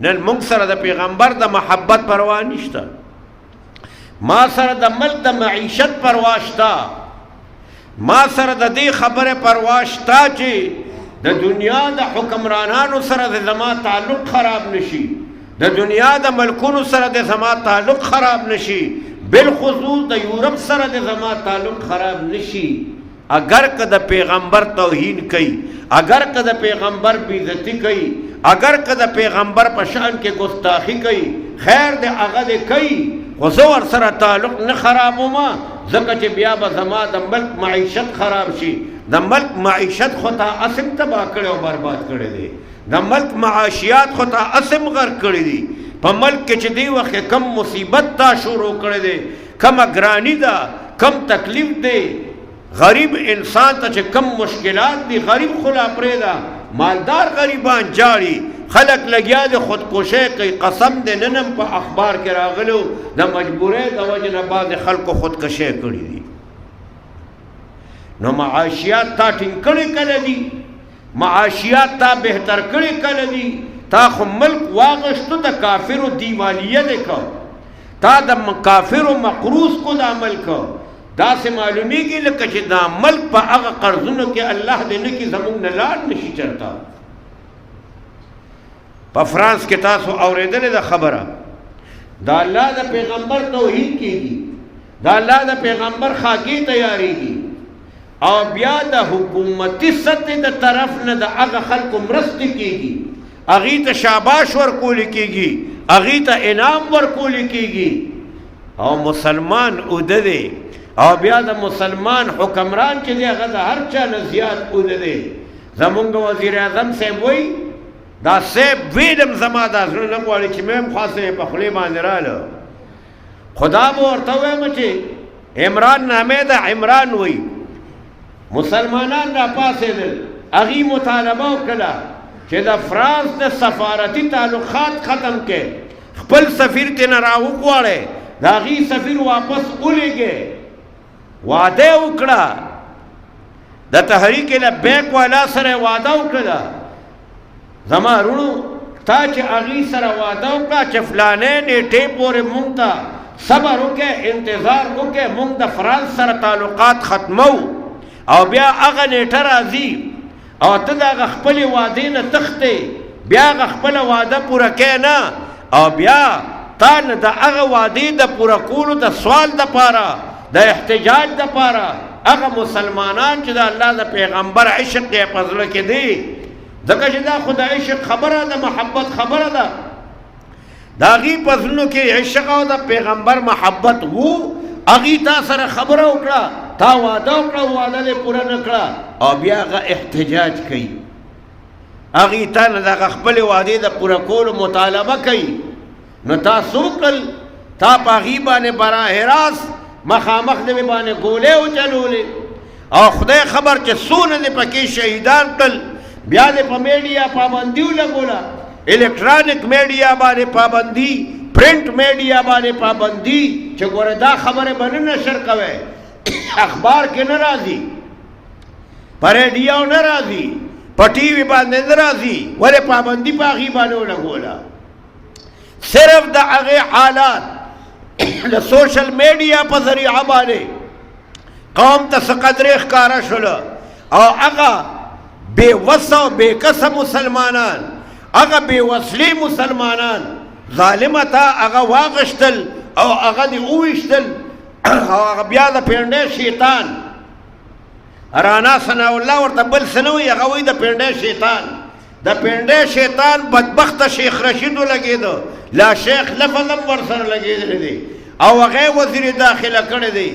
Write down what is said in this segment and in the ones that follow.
نن موږ سره د پیغمبر د محبت پروا نشته، ما سره د ملک د معیشت پروا شته، ما سره د دې خبره پروا شته چې د دنیا د حکمرانانو سره د زما تعلق خراب نشي، د دنیا د ملکونو سره د زما تعلق خراب نشي، بالخصوص د یورپ سره د زما تعلق خراب نشي. اگر که د پیغمبر توهین کوي، اگر که د پیغمبر بیزتی کوي، اگر که د پیغمبر په شان کې ګستاخی کوي، خیر د هغه د کوي، خو زه ورسره تعلق نه خرابوم، ځکه چې بیا به زما د ملک معیشت خراب شي. د ملک معیشت خو تا اسم تباه کړی او برباد کړی دی، د ملک معاشیات خو تا اسم غرق کړی دی. په ملک کې چې دی وخت کم مصیبت تا شروع کړی دی، کم ګرانی ده، کم تکلیف دی، غریب انسان ته چې کم مشکلات دي، غریب خو لا پرېږده، مالدار غریبان جاړي، خلک لګیا د خودکشۍ کوي. قسم دی نن په اخبار کې راغلو د مجبورۍ د وجې نه بعضې خلکو خودکشۍ کړي دي. نو معاشیات تا ټینګ کړي کله دي؟ معاشیات تا بهتر کړي کله دي؟ تا خو ملک واغشتو د کافرو دیوالیه دی کو، تا د کافرو مقروض کو دا ملک. داسې معلومیږي لکه چې دا ملک په هغه قرضونو کې الله دې نه کړي زموږ نه لاړ نشي چرته. په فرانس کې تاسو اورېدلې ده خبره، د الله د پیغمبر توهین کېږي، د الله د پیغمبر خاکې تیارېږي، او بیا د حکومتي سطحې د طرف نه د هغه خلکو مرستې کېږي، هغې ته شاباش ورکولی کېږي، هغې ته انعام ورکولی کېږي، او مسلمان اوده دی، او بیا د مسلمان حکمران چې دی هغه د هر چا نه زیات اوده دی. زمونږ وزیر اعظم صاحب وایي دا صاحب ویلم زما دا زړه نه غواړي چې مې هم خاصه یې په خولې باندې راله، خدا به ورته ووایم چې عمران نامې ده، عمران وایي مسلمانان را پاڅېدل، هغې مطالبه وکړه چې د فرانس د سفارتي تعلقات ختم کړي، خپل سفیر ترې نه راوغواړئ، د هغې سفیر واپس ولېږئ. وعده وکړه د تحریک لبیک والا سره وعده وکړه، زما رونو تا چې هغې سره وعده وکړه چې فلانې نیټې پورې مونږ ته صبر وکړې، انتظار وکړې، مونږ د فرانس سره تعلقات ختمو، او بیا هغه نیټه راځي او ته د هغه خپلې وعدې نه تښتې، بیا هغه خپله وعده پوره کوې نه، او بیا تا نه د هغه وعدې د پوره کولو د سوال دپاره، د احتجاج دپاره هغه مسلمانان چې د الله د پیغمبر عشق یې په زړه کې دی، ځکه چې دا خو د عشق خبره د محبت خبره ده، د هغې په زړونو کې عشق او د پیغمبر محبت وو، هغې تا سره خبره وکړه، تا وعده وکړه، وعده دې پوره نه کړه، او بیا هغه احتجاج کوي، هغې تا نه د هغه خپلې وعدې د پوره کولو مطالبه کوي. نو تا څه وکړل؟ تا په هغې باندې براه راست مخامخ دې باندې ګولې وچلولې، او خدای خبر چې څونه دې پکې شهیدان کړل. بیا دې په میډیا پابندي ولګوله، الکترانیک میډیا باندې پابندي، پرنٹ میډیا باندې پابندي، چې ګوره دا خبرې به نه نشر کوئ، اخبار کې نه راځي، په ریډیو نه راځي، په ټي وي باندې نه راځي، ولې پابندي په هغې باندې ولګوله. صرف د هغې حالات د سوشل میډیا په ذریعه باندې قوم ته څه قدرې ښکاره شوله، او هغه بې وسه او بې کسه مسلمانان، هغه بې وسلې مسلمانان ظالمه ته هغه واغشتل او هغه دې وویشتل، او هغه بیا د پنډۍ شیطان رانا ثناء الله ورته بل څه نه وایي، هغه وایي د پنډۍ شیطان، د پنډۍ شیطان بدبخته شیخ رشید ولګېده، لا شیخ لفظ هم ورسره لګېدلی دی، او هغه وزیر داخله کړی دی.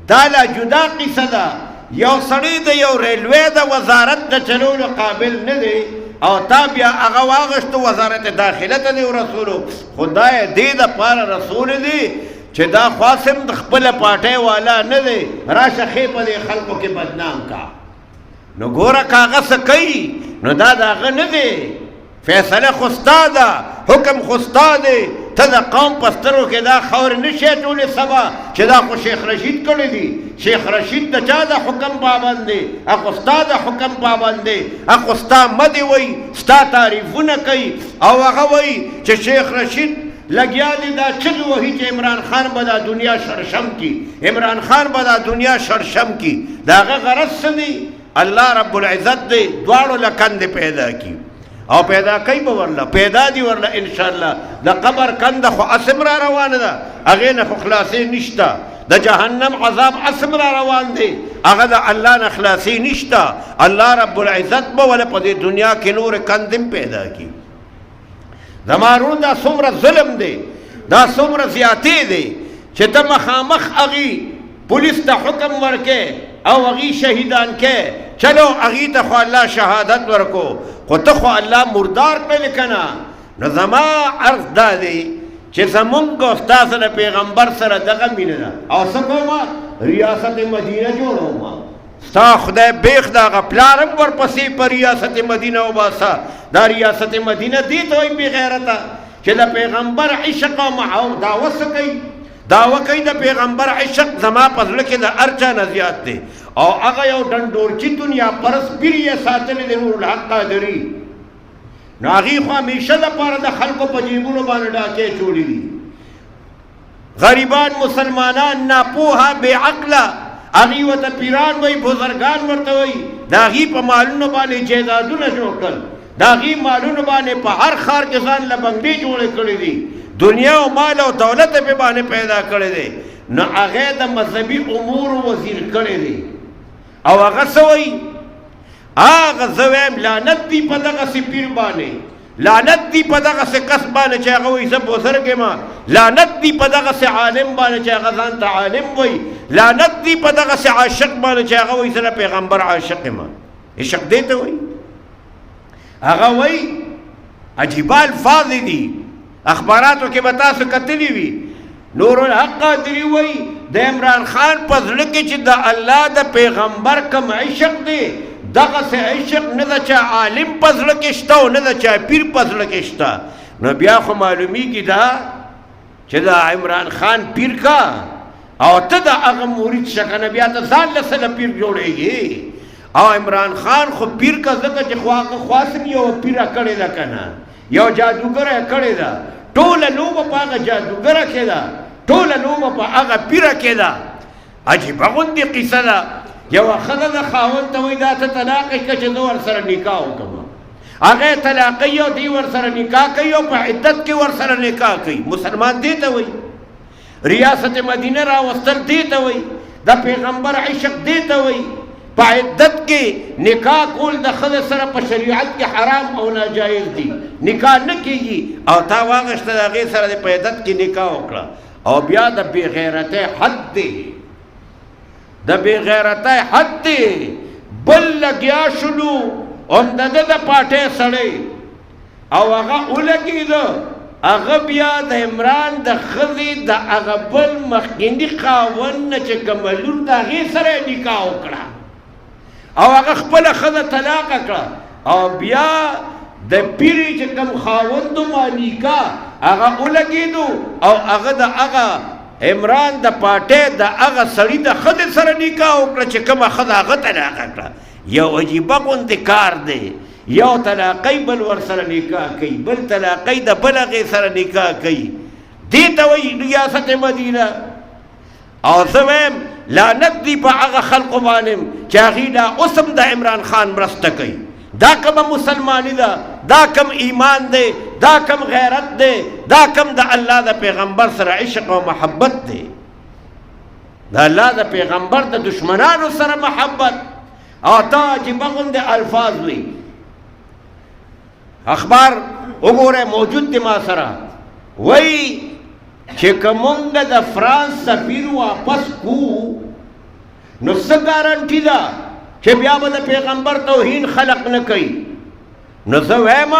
دا لا جدا قصه ده، یو سړی د یو ریلوې د وزارت د چلولو قابل نه دی، او تا بیا هغه واغشتو وزارت داخله ته دې ورسولو. خدای دې دپاره رسول دی چې دا خاصم د خپله پاټۍ والا نه دی، راشه ښې په دې خلکو کې بدنام کا. نو ګوره که هغه څه کوي نو دا د هغه نه دی، فیصله خو ستا ده، حکم خو ستا دی، ته د قوم په سترګو کې دا خاورې نه شې ټولې سبا چې دا خو شیخ رشید کړی دي. شیخ رشید د چا د حکم پابند دی؟ هغه ستا د حکم پابند دی. هغه ستا مدې وایي، ستا تعریفونه کوي، او هغه وایي چې شیخ رشید لګیا دی دا چغې وهي چې عمران خان به دا دنیا شړشم کی، عمران خان به دا دنیا شړشم کی. د هغه غرض څه دی؟ الله رب العزت دی دواړو له کندې پیدا کی، او پیدا کوي به ورله، پیدا دی ورله انشاءالله. د قبر کنده خو اسم را روانه ده، هغې نه خو خلاصې نشته. د جهنم عذاب اسم را روان دی، هغه د الله نه خلاصې نشته. الله رب العزت به ولې په دې دنیا کې نور کندې پیدا کی. زمارون دا څومره ظلم دی، دا څومره زیاتې دی چې ته مخامخ هغې پولیس ته حکم ورکې او هغې شهیدان کې، چلو هغې ته خو الله شهادت ورکو، خو ته خو الله مردار کړلې که نه. نو زما عرض دا دی چې زمونږ او ستا سره پیغمبر سره دغه مینه ده. او څه کومه؟ ریاست مدینه جوړومه. ستا خدای بیخ د هغه پلار هم ورپسې په ریاست مدینه وباسه. دا ریاست مدینه دې ته وایي بې غیرته چې د پیغمبر عشق او دعوه څه کوي؟ دعوه کوي د پیغمبر عشق زما په زړه کې د هر چا نه زیات دی. او هغه یو ډنډورچي دنیا پرست پیر یې ساتلی دی نور الحق قادري. نو هغې خو همیشه دپاره د خلکو په جیبونو باندې ډاکې چوړي دي. غریبان مسلمانان ناپوهه بېعقله هغې ورته پیران وایي، بزرګان ورته وایي، د هغې په مالونو باندې جایدادونه جوړ کړل، د هغې مالونو باندې په هر ښار کې ځان له بنګلې جوړې کړې دي، دنیا او مال او دولت یې پې باندې پیدا کړی دی. نو هغه د مذهبي امورو وزیر کړی دی. او هغه څه وایي؟ هغه زه وایم لعنت دی په دغسې پیر باندې، لعنت دی په دغسې کس باندې چې هغه وایي زه بزرګ یم، لعنت دی په دغسې عالم باندې چې هغه ځان ته عالم وایي، لعنت دی په دغسې عاشق باندې چې هغه وایي زه د پیغمبر عاشق یم. عشق دې ته وایي. هغه وایي عجیبه الفاظ دي، اخباراتو کې به تاسو کتلي وي. نور الحق قادري وایي د عمران خان په زړه کې چې د الله د پیغمبر کوم عشق دی، دغسې عشق نه د چا عالم په زړه کې شته او نه د چا پیر په زړه کې شته. نو بیا خو معلومیږي دا چې د عمران خان پیر کا او ته د هغه مرید شه که نه، بیا ته ځان له څه پیر جوړېږي. او عمران خان خو پیر کا ځکه چې خو هغه خواصم یو پیره کړې ده که نه، یو جادوګره یې کړې ده. ټوله لوبه په هغه جادوګره کې ده، ټوله لوبه په هغه پیره کې ده. عجیبه غوندې قیصه ده. یوه ښځه د خاوند ته وایي دا ته طلاق یې کړه چې زه ورسره نکاح وکړم. هغه یې طلاقوي او دی ورسره نکاح کوي او په عدت کې ورسره نکاح کوي. مسلمان دې ته وایي. ریاست مدینه راوستل دې ته وایي. د پیغمبر عشق دې ته وایي. په عدت کې نکاح کول د ښځې سره په شریعت کې حرام او ناجایز دي، نکاح نه کېږي. او تا واغېسته د هغې سره د په عدت کې نکاح وکړه. او بیا د بې غیرتۍ حد دی، د بې غیرتۍ حد دی. بل لګیا شلو هم د ده د پاټۍ سړی او هغه ولګېده، هغه بیا د عمران د ښځې د هغه بل مخکیني خاوند نه چې کومه لور د هغې سره یې نکاح وکړه او هغه خپله ښځه طلاقه کړه. او بیا د پیرې چې کوم خاوند ما نکاح هغه ولګېدو او هغه د هغه عمران د پاټۍ د هغه سړي د ښځې سره نکاح وکړه چې کومه ښځه هغه طلاقه کړه. یو عجیبه غوندې کار دی. یو طلاقی بل ورسره نکاح کوي، بل طلاقی د بل هغې سره نکاح کوي. دې ته وایي ریاست مدینه. او زه وایم لعنت دی په هغه خلقو باندې چې هغې لا اوس هم د عمران خان مرسته کوي. دا کومه مسلماني ده، دا کم ایمان دی، دا کم غیرت دی، دا کم د الله د پیغمبر سره عشق او محبت دی. د الله د پیغمبر د دشمنانو سره محبت. او تا عجیبه غوندې الفاظ وي. اخبار وګوره موجود دی ما سره. وایي چې که مونږ د فرانس سفیر واپس کو نو څه ګارنټي ده چې بیا به د پیغمبر توهین خلق نه کوي. نو زه وایم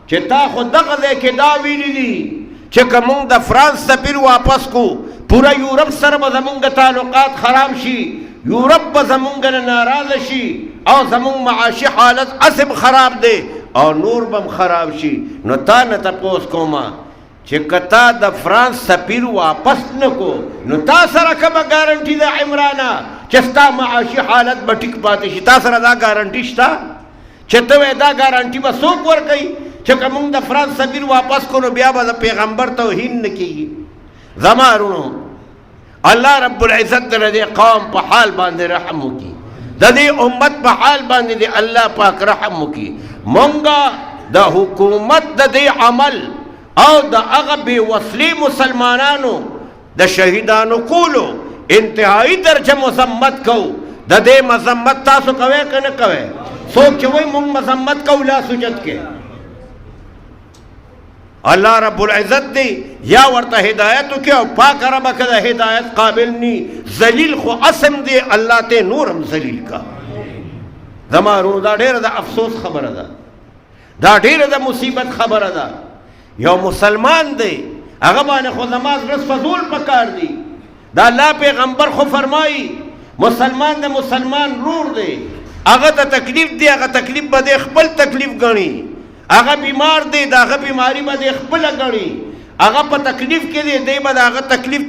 چې تا خو دغه ځای کې دا ویلي دي چې که مونږ د فرانس سفیر واپس کو پوره یورپ سره به زمونږ تعلقات خراب شي، یورپ به زمونږ نه ناراضه شي او زمونږ معاشي حالت اسم خراب دی او نور به هم خراب شي. نو تا نه تپوس کومه چې کتا د فرانس سفیر واپس نکو نو تا سره کومه ګارنټي ده عمرانا چې ستا معاشي حالت به ټیک پاتې شي؟ تا سره دا ګارنټي شته چې ته وایې دا ګارنټي به څوک ورکوي چې که موږ د فرانس سفیر واپس کړو نو بیا به د پیغمبر توهین نه کېږي؟ زما ورونو، الله رب العزت د دې قوم په حال باندې رحم وکړي، د دې امت په حال باندې د الله پاک رحم وکړي. مونږه د حکومت د دې عمل او د هغه بې وسلې مسلمانانو د شهیدانو کولو انتهایی درجه مذمت کوو. د دې مذمت تاسو کوئ که نه کوئ؟ څوک چې وایي مونږ مذمت کوو لاس اوچت کې. الله رب العزت دی یا ورته هدایت وکړي او پاک ربه که د هدایت قابل نی ذلیل خو اسم دی الله ته نورم ذلیل کا. زما ورونو دا ډېره د افسوس خبره ده، دا ډېره د مصیبت خبره ده. یو مسلمان دی هغه باندې خو نماز رس فضول پکار دی. دا الله پیغمبر خو فرمایي مسلمان د مسلمان رور دی، هغه ته تکلیف دی هغه تکلیف به دی خپل تکلیف ګڼي، هغه بیمار دی د هغه بیماری به دی خپله ګڼي، هغه په تکلیف کې دی دی به د هغه تکلیف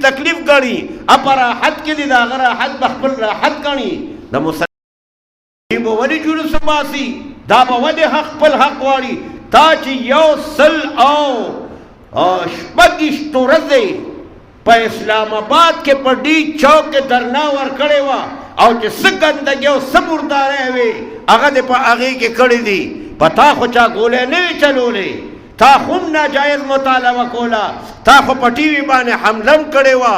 ګڼي، په راحت کې دی د هغه راحت به خپل راحت ګڼي. د مسلمان به ولې جلوس باسي؟ دا به ولې خپل حق غواړي؟ تا چې 126 ورځې په اسلام آباد کې په ډي چوک کې درنا ورکړې وه او چې څه ګندګي او څه مردارۍ وې هغه دې په هغې کې کړې دي. په تا خو چا ګولۍ نه وې چلولې، تا خو هم ناجایز مطالبه کوله، تا خو په ټي وي باندې حمله هم کړې وه،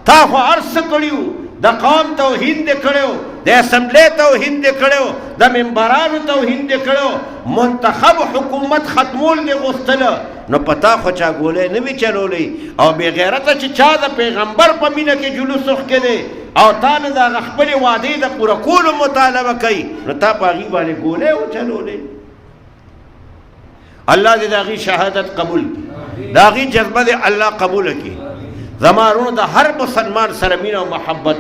تا خو هر څه کړي وو. د قوم توهین دې کړی و، د اسمبلۍ توهین دې کړی و، د ممبرانو توهین دې کړی و، منتخب حکومت ختمول دې غوښتله، نو په تا خو چا ګولۍ نه وي چلولی. او بې غیرته چې چا د پیغمبر په مینه کې جلوس وښکې دی او تا نه د هغه خپلې وعدې د پوره کولو مطالبه کوي، نو تا په هغې باندې ګولۍ وچلولی. الله دې د هغې شهادت قبول کړي، د هغې جذبه دې الله قبوله کړي. زما ورونو د هر مسلمان سره مینه او محبت